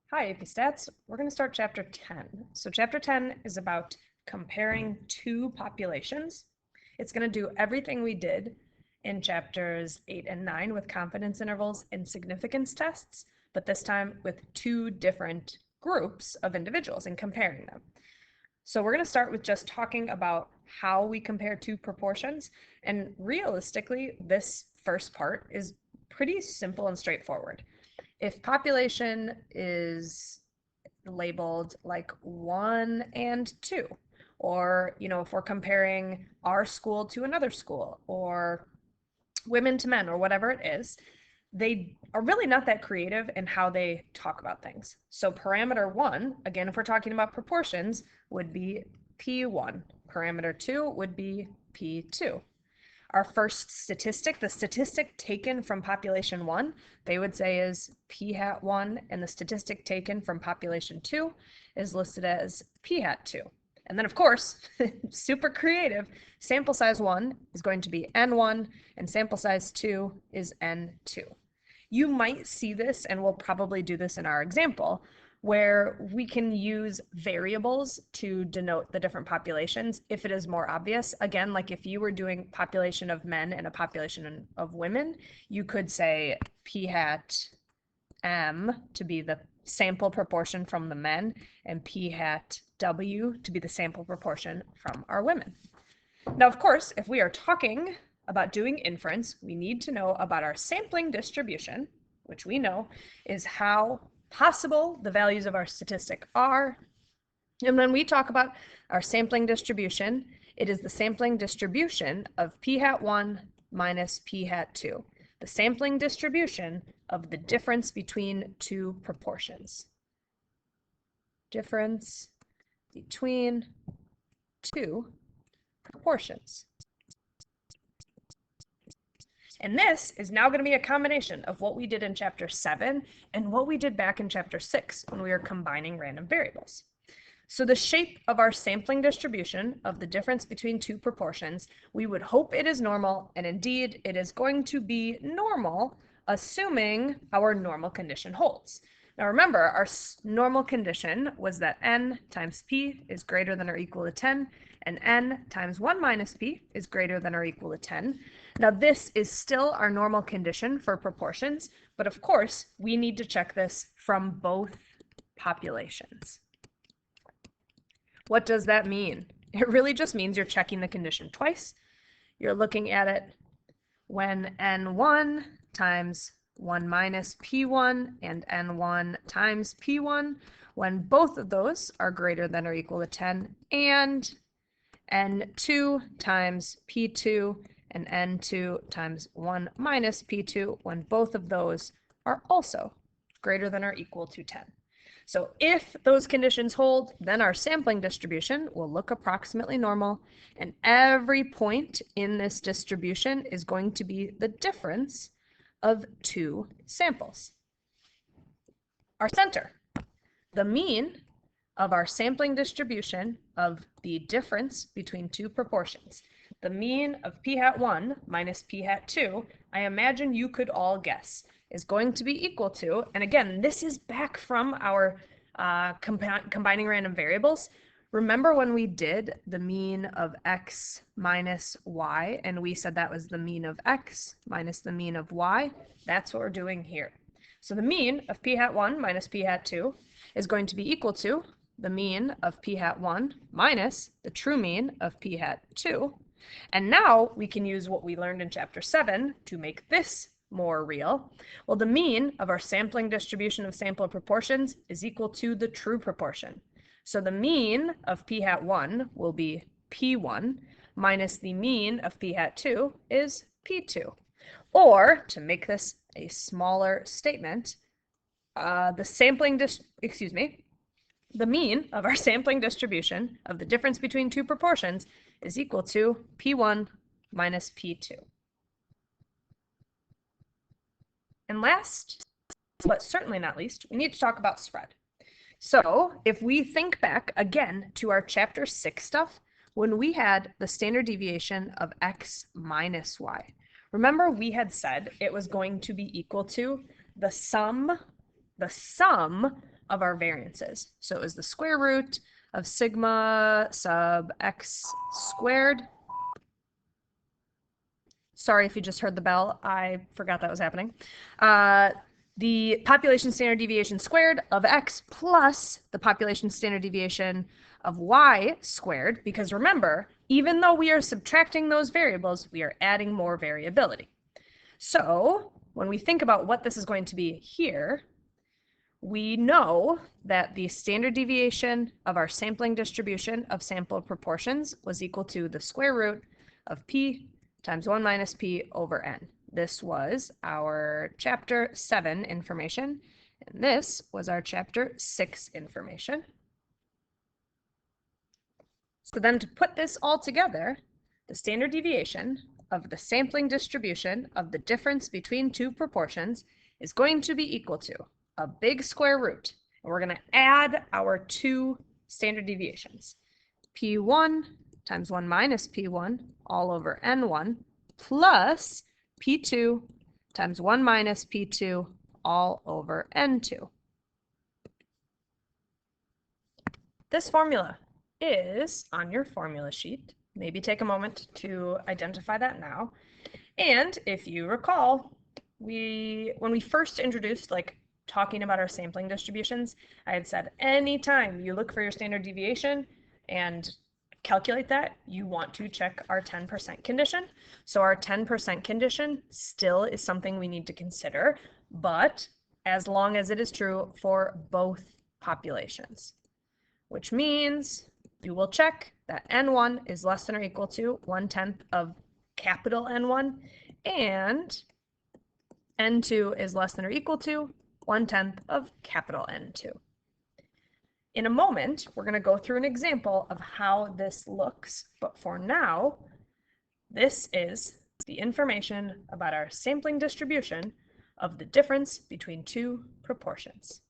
Hi, AP Stats. We're going to start chapter 10. So chapter 10 is about comparing two populations. It's going to do everything we did in chapters 8 and 9 with confidence intervals and significance tests, but this time with two different groups of individuals and comparing them. So we're going to start with just talking about how we compare two proportions. And realistically, this first part is pretty simple and straightforward. If population is labeled like 1 and 2, or if we're comparing our school to another school, or women to men, or whatever it is, they are really not that creative in how they talk about things. So parameter 1, again, if we're talking about proportions, would be P1. Parameter 2 would be P2. Our first statistic, the statistic taken from population 1, they would say is P hat 1, and the statistic taken from population 2 is listed as P hat 2. And then, of course, super creative, sample size 1 is going to be N1, and sample size 2 is N2. You might see this, and we'll probably do this in our example, where we can use variables to denote the different populations if it is more obvious. Again, like if you were doing population of men and a population of women, you could say P hat M to be the sample proportion from the men and P hat W to be the sample proportion from our women. Now, of course, if we are talking about doing inference, we need to know about our sampling distribution, which we know is how possible the values of our statistic are. And when we talk about our sampling distribution, it is the sampling distribution of P hat 1 minus P hat 2, the sampling distribution of the difference between two proportions. Difference between two proportions. And this is now going to be a combination of what we did in chapter 7 and what we did back in chapter 6 when we were combining random variables. So the shape of our sampling distribution of the difference between two proportions, we would hope it is normal, and indeed it is going to be normal, assuming our normal condition holds. Now remember, our normal condition was that n times p is greater than or equal to 10, and n times 1 minus p is greater than or equal to 10. Now this is still our normal condition for proportions, but of course we need to check this from both populations. What does that mean? It really just means you're checking the condition twice. You're looking at it when n1 times 1 minus p1 and n1 times p1, when both of those are greater than or equal to 10, and n2 times p2 and n2 times 1 minus p2, when both of those are also greater than or equal to 10. So if those conditions hold, then our sampling distribution will look approximately normal, and every point in this distribution is going to be the difference of two samples. Our center, the mean of our sampling distribution of the difference between two proportions. The mean of P hat 1 minus P hat 2, I imagine you could all guess, is going to be equal to, and again, this is back from our combining random variables. Remember when we did the mean of x minus y, and we said that was the mean of x minus the mean of y? That's what we're doing here. So the mean of P hat 1 minus P hat 2 is going to be equal to the mean of P hat 1 minus the true mean of P hat 2. And now we can use what we learned in chapter 7 to make this more real. Well, the mean of our sampling distribution of sample proportions is equal to the true proportion. So the mean of P hat 1 will be P1 minus the mean of P hat 2 is P2. Or, to make this a smaller statement, the mean of our sampling distribution of the difference between two proportions is equal to P1 minus P2. And last, but certainly not least, we need to talk about spread. So if we think back again to our chapter 6 stuff, when we had the standard deviation of x minus y, remember we had said it was going to be equal to the sum of our variances. So it was the square root of sigma sub x squared. Sorry if you just heard the bell. I forgot that was happening. The population standard deviation squared of x plus the population standard deviation of y squared, because remember, even though we are subtracting those variables, we are adding more variability. So when we think about what this is going to be here, we know that the standard deviation of our sampling distribution of sampled proportions was equal to the square root of p times 1 minus p over n. This was our chapter 7 information, and this was our chapter 6 information. So then to put this all together, the standard deviation of the sampling distribution of the difference between two proportions is going to be equal to a big square root. And we're going to add our two standard deviations. P1 times 1 minus P1 all over N1 plus P2 times 1 minus P2 all over N2. This formula is on your formula sheet. Maybe take a moment to identify that now. And if you recall, when we first introduced talking about our sampling distributions, I had said anytime you look for your standard deviation and calculate that, you want to check our 10% condition. So our 10% condition still is something we need to consider, but as long as it is true for both populations, which means you will check that N1 is less than or equal to 1/10 of capital N1 and N2 is less than or equal to 1/10 of capital N2. In a moment, we're going to go through an example of how this looks, but for now, this is the information about our sampling distribution of the difference between two proportions.